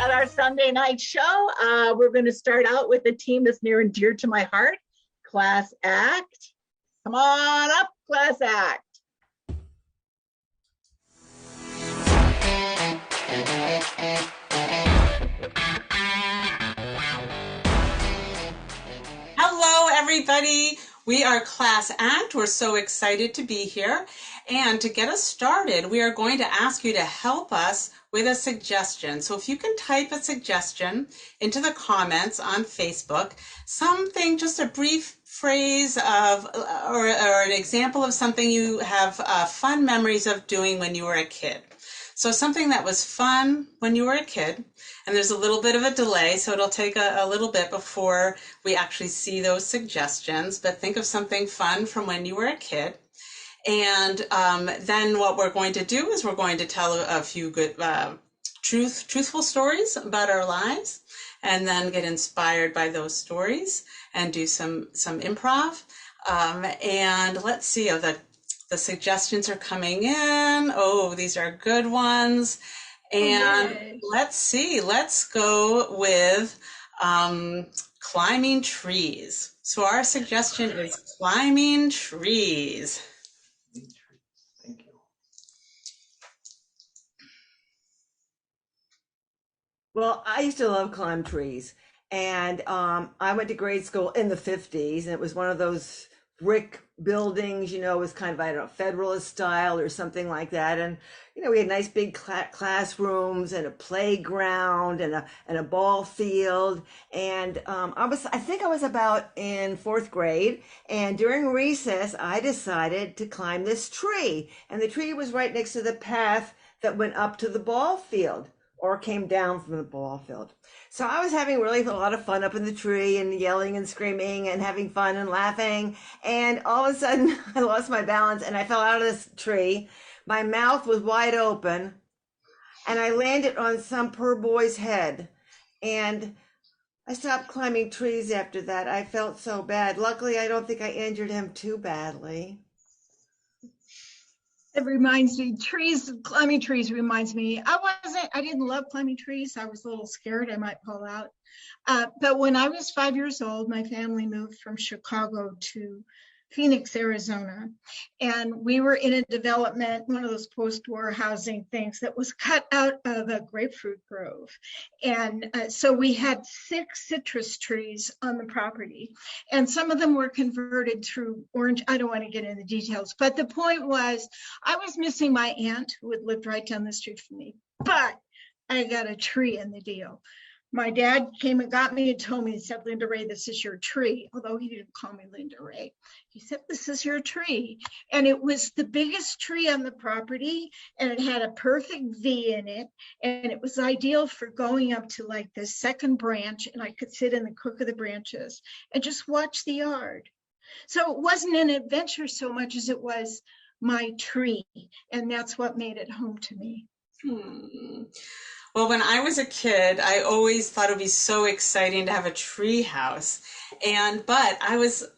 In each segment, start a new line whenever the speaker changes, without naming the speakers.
at our Sunday night show. We're going to start out with a team that's near and dear to my heart, Class Act. Come on up, Class Act.
Hello, everybody. We are Class Act. We're so excited to be here. And to get us started, we are going to ask you to help us with a suggestion. So if you can type a suggestion into the comments on Facebook, something, just a brief phrase of, or an example of something you have fun memories of doing when you were a kid. So something that was fun when you were a kid, and there's a little bit of a delay, so it'll take a little bit before we actually see those suggestions, but think of something fun from when you were a kid. And then what we're going to do is we're going to tell a few good truthful stories about our lives, and then get inspired by those stories and do some improv. And let's see, the suggestions are coming in. Oh, these are good ones. And let's see, let's go with climbing trees. So our suggestion is climbing trees.
Thank you.
Well, I used to love climb trees. And I went to grade school in the 50s, and it was one of those brick buildings, it was kind of, I don't know, Federalist style or something like that. And, we had nice big classrooms and a playground and a ball field. And I think I was about in 4th grade. And during recess, I decided to climb this tree. And the tree was right next to the path that went up to the ball field or came down from the ball field. So I was having really a lot of fun up in the tree and yelling and screaming and having fun and laughing. And all of a sudden I lost my balance and I fell out of this tree. My mouth was wide open and I landed on some poor boy's head. And I stopped climbing trees after that. I felt so bad. Luckily, I don't think I injured him too badly.
It reminds me, climbing trees reminds me, I didn't love climbing trees. I was a little scared I might fall out. But when I was 5 years old, my family moved from Chicago to Phoenix, Arizona. And we were in a development, one of those post-war housing things that was cut out of a grapefruit grove. And so we had 6 citrus trees on the property. And some of them were converted through orange. I don't want to get into the details, but the point was I was missing my aunt who had lived right down the street from me, but I got a tree in the deal. My dad came and got me and told me, he said, Linda Ray, this is your tree. Although he didn't call me Linda Ray. He said, this is your tree. And it was the biggest tree on the property. And it had a perfect V in it. And it was ideal for going up to like the second branch. And I could sit in the crook of the branches and just watch the yard. So it wasn't an adventure so much as it was my tree. And that's what made it home to me.
Well, when I was a kid, I always thought it would be so exciting to have a tree house. But I was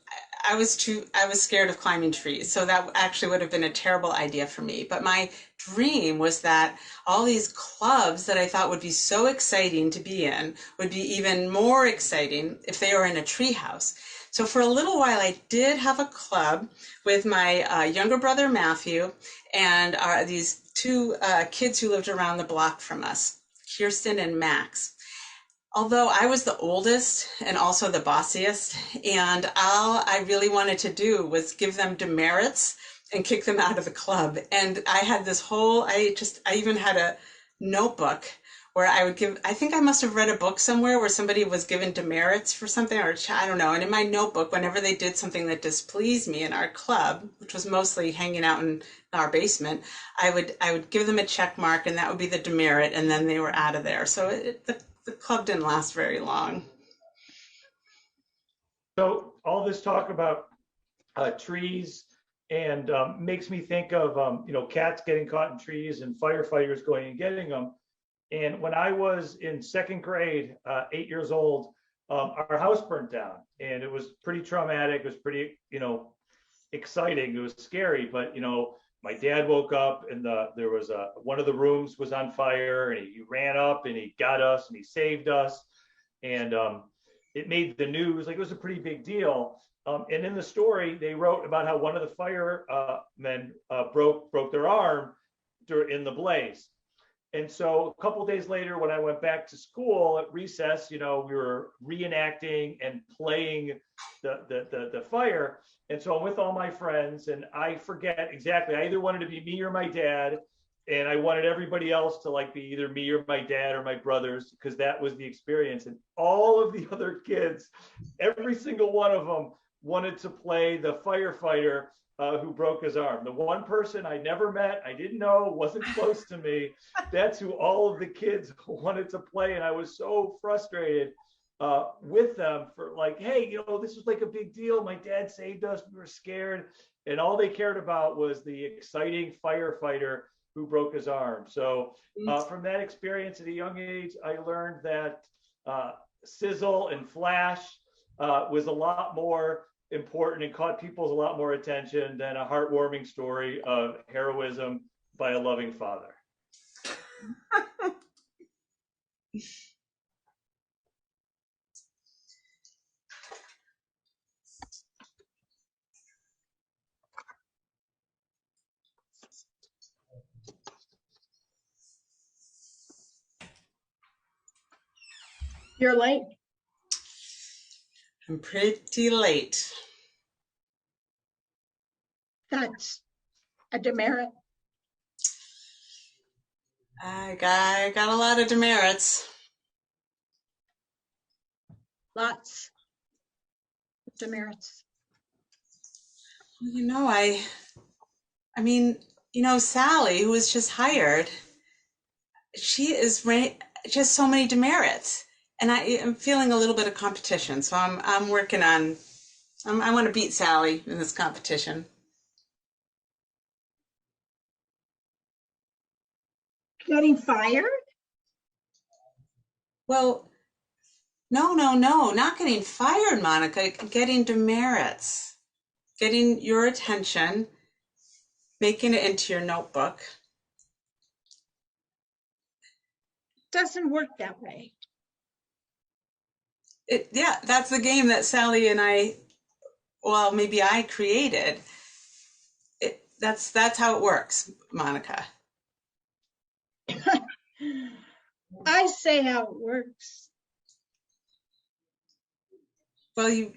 scared of climbing trees. So that actually would have been a terrible idea for me. But my dream was that all these clubs that I thought would be so exciting to be in would be even more exciting if they were in a tree house. So for a little while, I did have a club with my younger brother, Matthew, and these 2 kids who lived around the block from us, Kirsten and Max. Although I was the oldest and also the bossiest, and all I really wanted to do was give them demerits and kick them out of the club. And I had this whole, I even had a notebook where I would give, I think I must have read a book somewhere where somebody was given demerits for something, or I don't know. And in my notebook, whenever they did something that displeased me in our club, which was mostly hanging out in our basement, I would give them a check mark, and that would be the demerit, and then they were out of there. So the club didn't last very long.
So all this talk about trees and makes me think of cats getting caught in trees and firefighters going and getting them. And when I was in 2nd grade, 8 years old, our house burnt down, and it was pretty traumatic. It was pretty, exciting. It was scary, but my dad woke up and there was one of the rooms was on fire, and he ran up and he got us and he saved us. And it made the news, like it was a pretty big deal. And in the story, they wrote about how one of the firemen broke their arm in the blaze. And so a couple of days later, when I went back to school at recess, we were reenacting and playing the fire. And so I'm with all my friends, and I forget exactly. I either wanted to be me or my dad, and I wanted everybody else to like be either me or my dad or my brothers, because that was the experience. And all of the other kids, every single one of them wanted to play the firefighter who broke his arm. The one person I never met, I didn't know, wasn't close to me. That's who all of the kids wanted to play. And I was so frustrated with them for like, hey, this was like a big deal. My dad saved us. We were scared. And all they cared about was the exciting firefighter who broke his arm. So from that experience at a young age, I learned that sizzle and flash was a lot more important and caught people's a lot more attention than a heartwarming story of heroism by a loving father.
You're late.
I'm pretty late.
That's a demerit.
I got a lot of demerits.
Lots of demerits.
I mean, Sally, who was just hired, she is just so many demerits, and I am feeling a little bit of competition. So I'm working on. I want to beat Sally in this competition.
Getting fired?
Well, no, not getting fired, Monica. Getting demerits, getting your attention, making it into your notebook.
Doesn't work that way.
That's the game that Sally and I, well, maybe I created. That's how it works, Monica.
I say how it works.
Well, you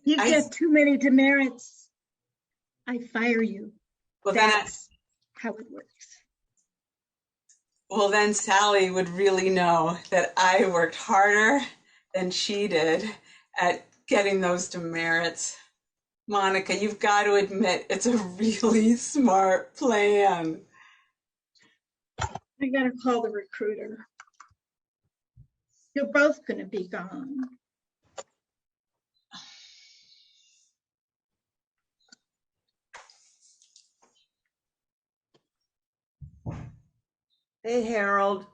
get too many demerits, I fire you.
Well,
that's how it works.
Well, then Sally would really know that I worked harder than she did at getting those demerits. Monica, you've got to admit it's a really smart plan.
I gotta call the recruiter. You're both gonna be gone.
Hey, Harold.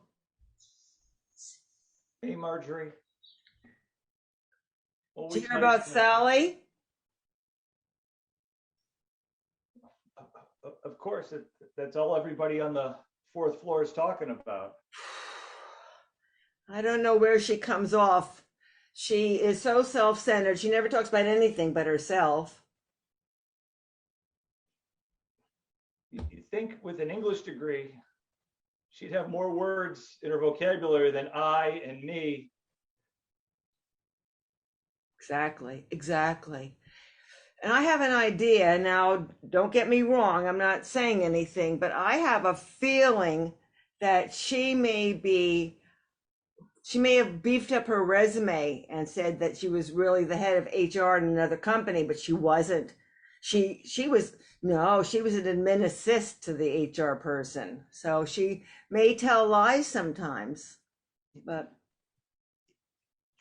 Hey, Marjorie.
Did you hear about Sally?
Of course, that's all everybody on the 4th floor is talking about.
I don't know where she comes off. She is so self-centered. She never talks about anything but herself.
You think with an English degree, she'd have more words in her vocabulary than I and me.
Exactly. And I have an idea. Now, don't get me wrong. I'm not saying anything, but I have a feeling that she may have beefed up her resume and said that she was really the head of HR in another company, but she wasn't. She was an admin assist to the HR person. So she may tell lies sometimes, but.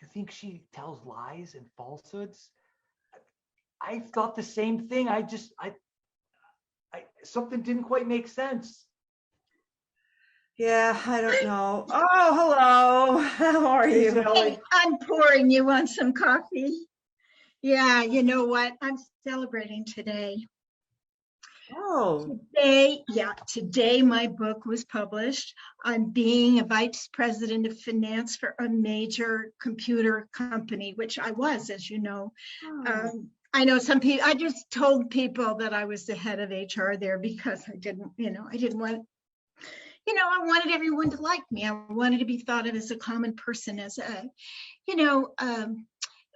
You think she tells lies and falsehoods? I thought the same thing. I something didn't quite make sense.
Yeah, I don't know. Oh, hello. How are you?
Hey, I'm pouring you on some coffee. Yeah, you know what? I'm celebrating today.
Oh,
Today my book was published. I'm being a vice president of finance for a major computer company, which I was, as you know. I know some people, I just told people that I was the head of HR there because I didn't want, I wanted everyone to like me. I wanted to be thought of as a common person, as a,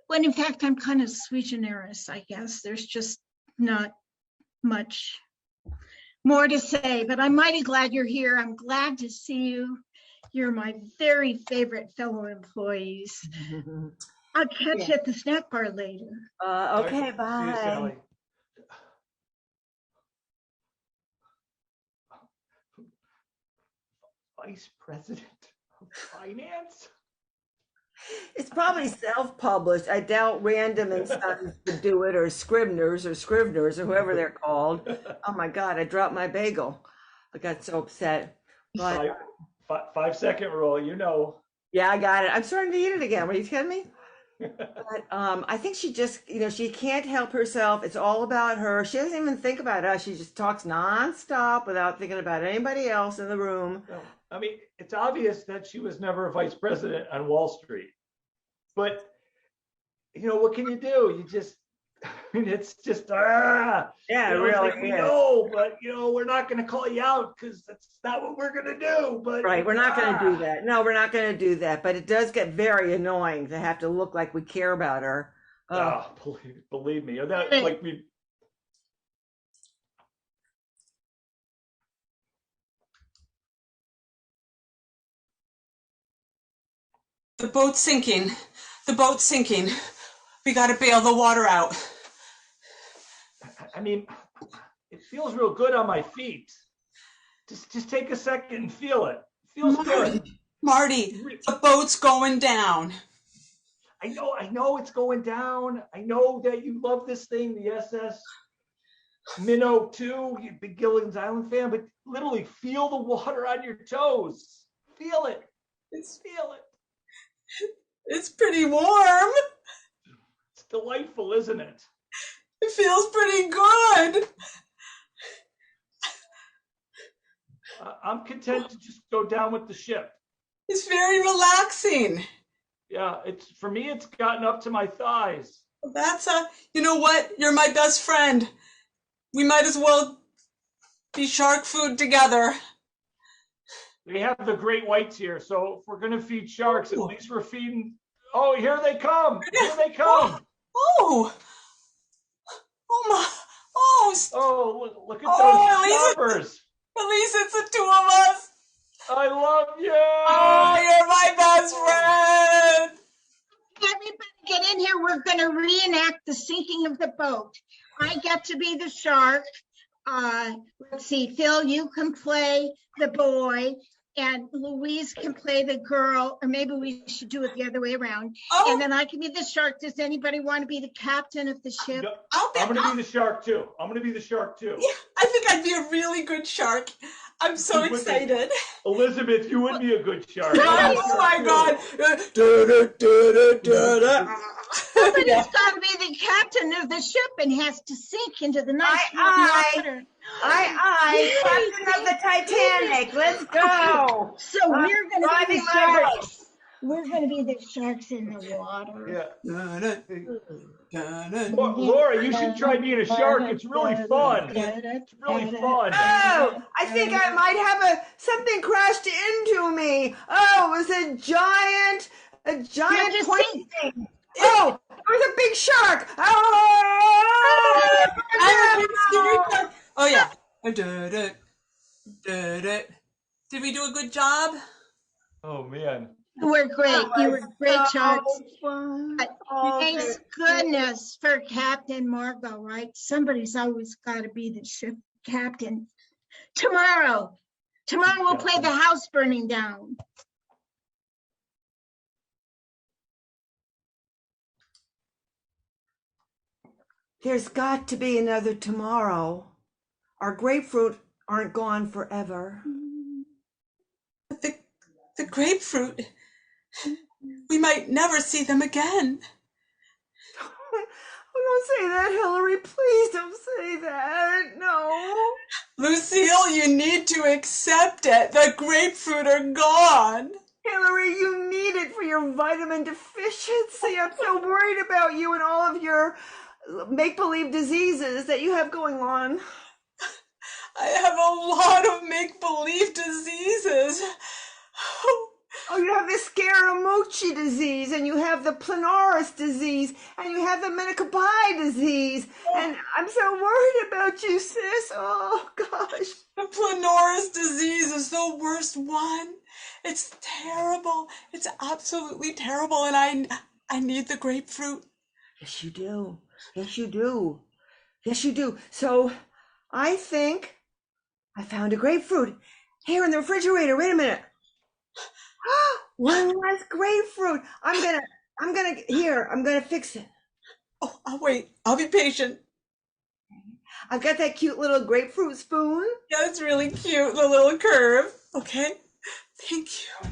when in fact I'm kind of sui generis, I guess. There's just not much more to say, but I'm mighty glad you're here. I'm glad to see you. You're my very favorite fellow employees. I'll catch you at the snack bar later.
okay,
See you,
bye.
Sally. Vice President of Finance?
It's probably self-published. I doubt Random and Sons would do it, or Scribners or whoever they're called. Oh my God, I dropped my bagel. I got so upset. But
5 second rule, you know.
yeah, I got it. I'm starting to eat it again. Were you kidding me? But I think she just, she can't help herself. It's all about her. She doesn't even think about us. She just talks nonstop without thinking about anybody else in the room.
No, I mean, it's obvious that she was never a vice president on Wall Street. But, what can you do? You just, it's just,
Yeah, it really
we
is.
know, but, we're not going to call you out because that's not what we're going to do. But
Right, we're not going to do that. No, we're not going to do that. But it does get very annoying to have to look like we care about her.
Believe me. That, like we.
The boat's sinking. The boat's sinking. We got to bail the water out.
I mean, it feels real good on my feet. Just take a second and feel it. It feels good.
Marty, the boat's going down.
I know it's going down. I know that you love this thing, the SS Minnow 2, you big Gilligan's Island fan, but literally feel the water on your toes. Feel it. Feel it.
It's pretty warm.
It's delightful, isn't it?
It feels pretty good.
I'm content to just go down with the ship.
It's very relaxing.
Yeah, for me, it's gotten up to my thighs.
That's you know what? You're my best friend. We might as well be shark food together.
We have the great whites here, so if we're going to feed sharks, at least we're feeding. Oh, here they come! Here they come!
Oh my!
Oh, look at those stoppers!
At least it's the two of us.
I love you!
Oh, you're my best friend!
Everybody get in here. We're going to reenact the sinking of the boat. I get to be the shark. Let's see, Phil, you can play the boy, and Louise can play the girl, or maybe we should do it the other way around.
Oh.
And then I can be the shark. Does anybody want to be the captain of the ship?
No, I'm going to be the shark too.
Yeah, I think I'd be a really good shark. I'm so excited.
Elizabeth, you would be a good shark.
Oh my God.
Somebody's got to be the captain of the ship and has to sink into the nice water.
Captain of the Titanic. Let's go.
So we're going to be the sharks. We're going to be the sharks in the water.
Yeah. Laura, you should try being a shark. It's really fun. It's really fun.
Oh, I think I might have something crashed into me. Oh, it was a giant point thing. Oh, it was a big shark. Oh,
I'm a big scary shark. Oh yeah. Did we do a good job?
Oh man.
You were great. You were great sharks.
Fun.
Thanks goodness for Captain Margot, right? Somebody's always got to be the ship captain. Tomorrow we'll play the house burning down.
There's got to be another tomorrow. Our grapefruit aren't gone forever.
The grapefruit. We might never see them again.
Oh, don't say that, Hillary. Please don't say that. No.
Lucille, you need to accept it. The grapefruit are gone.
Hillary, you need it for your vitamin deficiency. I'm so worried about you and all of your make-believe diseases that you have going on.
I have a lot of make-believe diseases.
Oh, you have the Scaramucci disease, and you have the planoris disease, and you have the Menikabai disease. And I'm so worried about you, sis. Oh, gosh.
The planoris disease is the worst one. It's terrible. It's absolutely terrible, and I need the grapefruit.
Yes, you do. Yes, you do. Yes, you do. So I think I found a grapefruit here in the refrigerator. Wait a minute. One less grapefruit. I'm gonna fix it.
Oh, I'll wait. I'll be patient.
I've got that cute little grapefruit spoon.
Yeah, it's really cute, the little curve. Okay, thank you.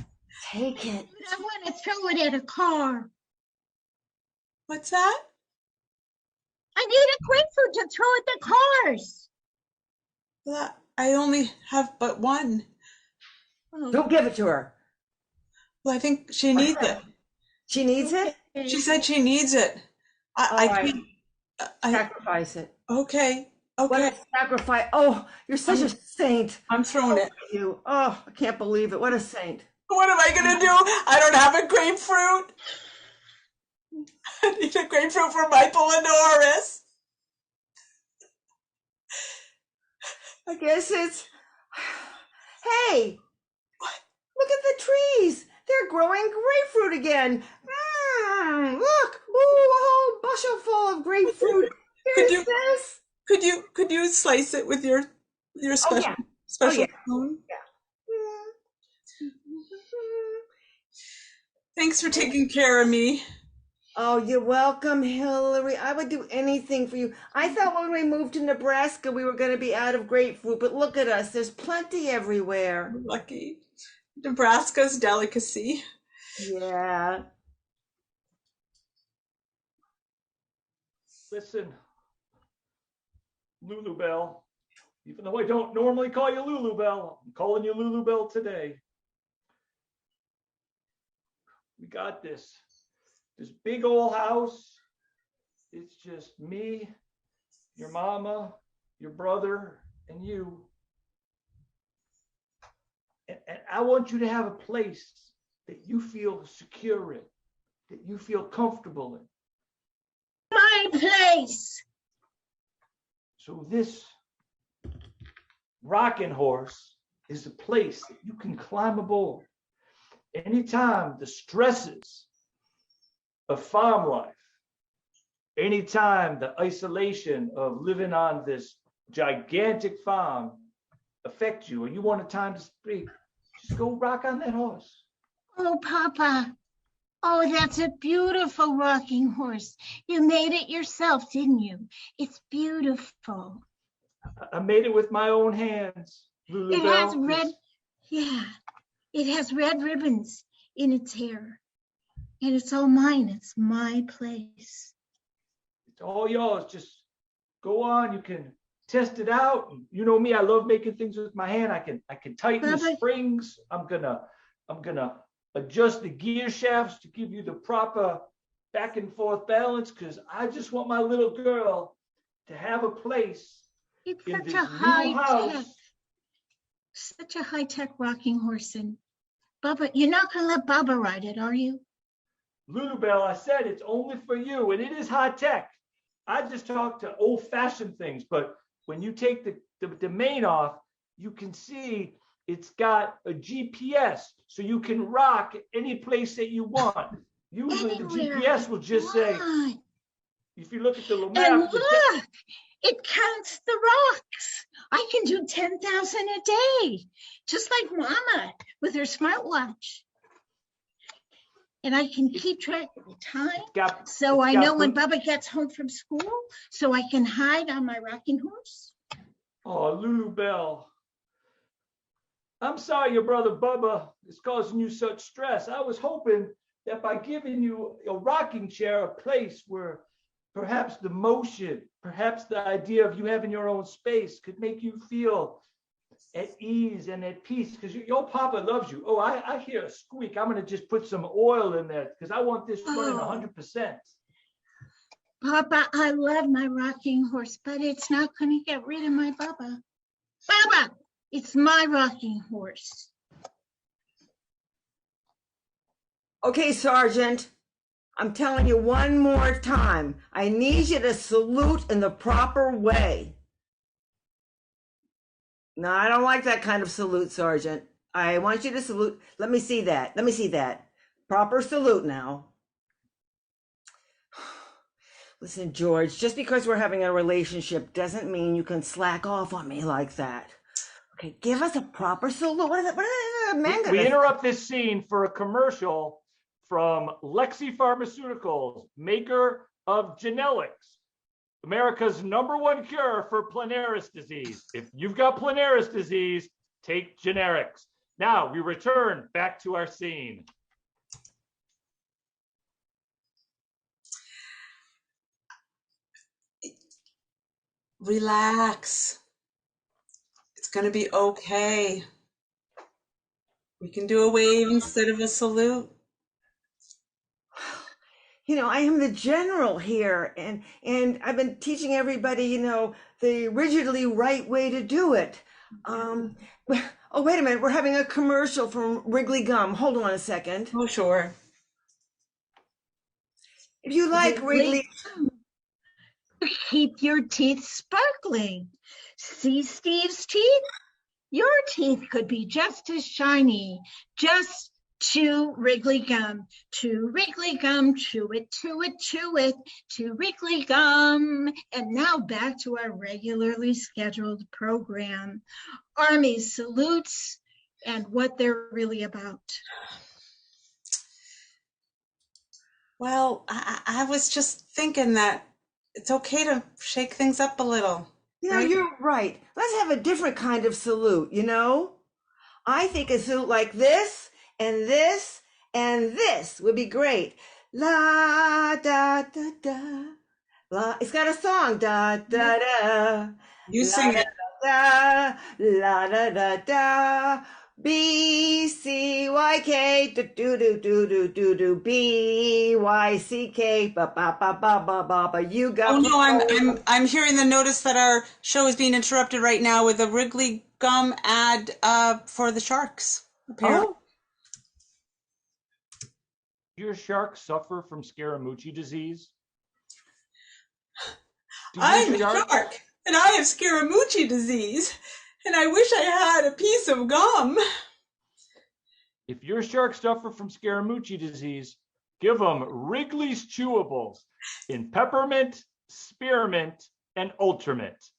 Take it.
I want to throw it at a car.
What's that?
I need a grapefruit to throw at the cars.
Well, I only have but one.
Oh,
Don't give it to her.
Well, I think she needs it.
She needs it?
She said she needs it. I can't.
Sacrifice it.
Okay.
What
Okay.
a sacrifice. Oh, you're such a saint.
I'm throwing it.
You. Oh, I can't believe it. What a saint.
What am I gonna do? I don't have a grapefruit. I need a grapefruit for my Polinoris.
I guess it's. Hey, look at the trees. They're growing grapefruit again. Look, ooh, a whole bushel full of grapefruit. Here's this.
Could you slice it with your special
yeah.
spoon? Thanks for taking care of me.
Oh, you're welcome, Hillary. I would do anything for you. I thought when we moved to Nebraska, we were going to be out of grapefruit, but look at us. There's plenty everywhere.
Lucky. Nebraska's delicacy.
Yeah.
Listen, Lulu Bell, even though I don't normally call you Lulu Bell, I'm calling you Lulu Bell today. We got this. This big old house. It's just me, your mama, your brother, and you. And I want you to have a place that you feel secure in, that you feel comfortable in.
my place.
So this rocking horse is a place that you can climb aboard. Anytime the stresses of farm life, anytime the isolation of living on this gigantic farm affect you, and you want a time to speak, just go rock on that horse.
Oh, Papa. Oh, that's a beautiful rocking horse. You made it yourself, didn't you? It's beautiful.
I made it with my own hands, Lulu
It
Bell,
has red, yeah, it has red ribbons in its hair. And it's all mine. It's my place.
It's all yours. Just go on. You can test it out. You know me. I love making things with my hand. I can tighten the springs. I'm gonna adjust the gear shafts to give you the proper back and forth balance, because I just want my little girl to have a place
It's
in
such
this
a
new house.
such a high-tech rocking horse. And Bubba, you're not gonna let Bubba ride it, are you?
Lulu Bell, I said it's only for you, and it is high tech. I just talked to old-fashioned things, but when you take the main off, you can see it's got a GPS, so you can rock any place that you want. Usually the
Anywhere
GPS will just say,
Come
if you look at the
on.
map,
And look, it counts the rocks. I can do 10,000 a day, just like Mama with her smartwatch. And I can keep track of the time, so I know when Bubba gets home from school, so I can hide on my rocking horse.
oh, Lulu Bell, I'm sorry your brother Bubba is causing you such stress. I was hoping that by giving you a rocking chair, a place where perhaps the motion, perhaps the idea of you having your own space could make you feel at ease and at peace, because your papa loves you. Oh, I hear a squeak. I'm going to just put some oil in there because I want this running 100%.
Papa, I love my rocking horse, but it's not going to get rid of my Bubba. Bubba, it's my rocking horse.
Okay, Sergeant, I'm telling you one more time. I need you to salute in the proper way. No, I don't like that kind of salute, Sergeant. I want you to salute. Let me see that. Let me see that. Proper salute now. Listen, George, just because we're having a relationship doesn't mean you can slack off on me like that. Okay, give us a proper salute. What is it?
We interrupt this scene for a commercial from Lexi Pharmaceuticals, maker of Genelics, America's #1 cure for planaris disease. If you've got planaris disease, take generics. Now we return back to our scene.
Relax. It's going to be okay. We can do a wave instead of a salute.
You know, I am the general here, and I've been teaching everybody, you know, the rigidly right way to do it. Oh, wait a minute. We're having a commercial from Wrigley Gum. Hold on a second.
Oh, sure.
If you like Wrigley,
keep your teeth sparkling. See Steve's teeth? Your teeth could be just as shiny. Just chew Wrigley Gum. Chew Wrigley Gum. Chew it, chew it, chew it. Chew Wrigley Gum. And now back to our regularly scheduled program. Army salutes and what they're really about.
Well, I was just thinking that it's okay to shake things up a little.
you know,
Right?
you're right. Let's have a different kind of salute, you know? I think a salute like this and this and this would be great. La da da da. La. It's got a song. Da da da.
You sing it.
Da, la da da da. B-C-Y-K, do B-Y-C-K, ba ba ba ba ba ba ba. You got.
Oh no, I'm hearing the notice that our show is being interrupted right now with a Wrigley Gum ad for the sharks. Apparently.
Oh,
Your sharks suffer from Scaramucci disease? Do
I'm a
your sharks-
shark, and I have Scaramucci disease, and I wish I had a piece of gum.
If your sharks suffer from Scaramucci disease, give them Wrigley's Chewables in peppermint, spearmint, and ultramint.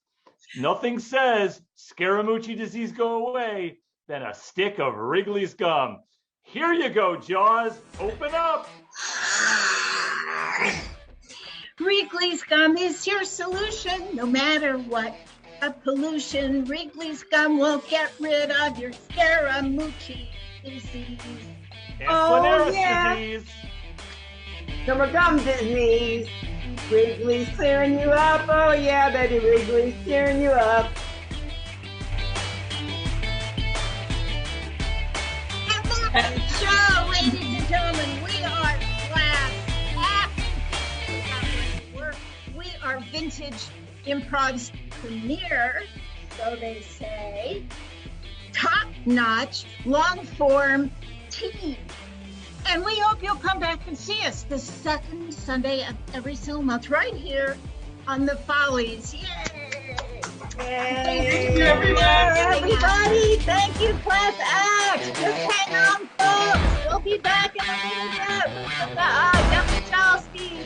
Nothing says Scaramucci disease go away than a stick of Wrigley's gum. Here you go, Jaws. Open up.
Wrigley's Gum is your solution, no matter what a pollution. Wrigley's Gum will get rid of your Scaramucci disease.
And
Oh,
Planaris
yeah.
disease.
summer gum disease. Wrigley's clearing you up. Oh yeah, baby, Wrigley's clearing you up.
And that's the show, ladies and gentlemen. We are class act. We are vintage Improv's premiere, so they say. Top-notch, long-form team. And we hope you'll come back and see us the second Sunday of every single month right here on the Follies. Yay! Thank you, everybody. Thank you, Class Act. Just hang on, folks. We'll be back in a minute.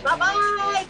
Bye-bye.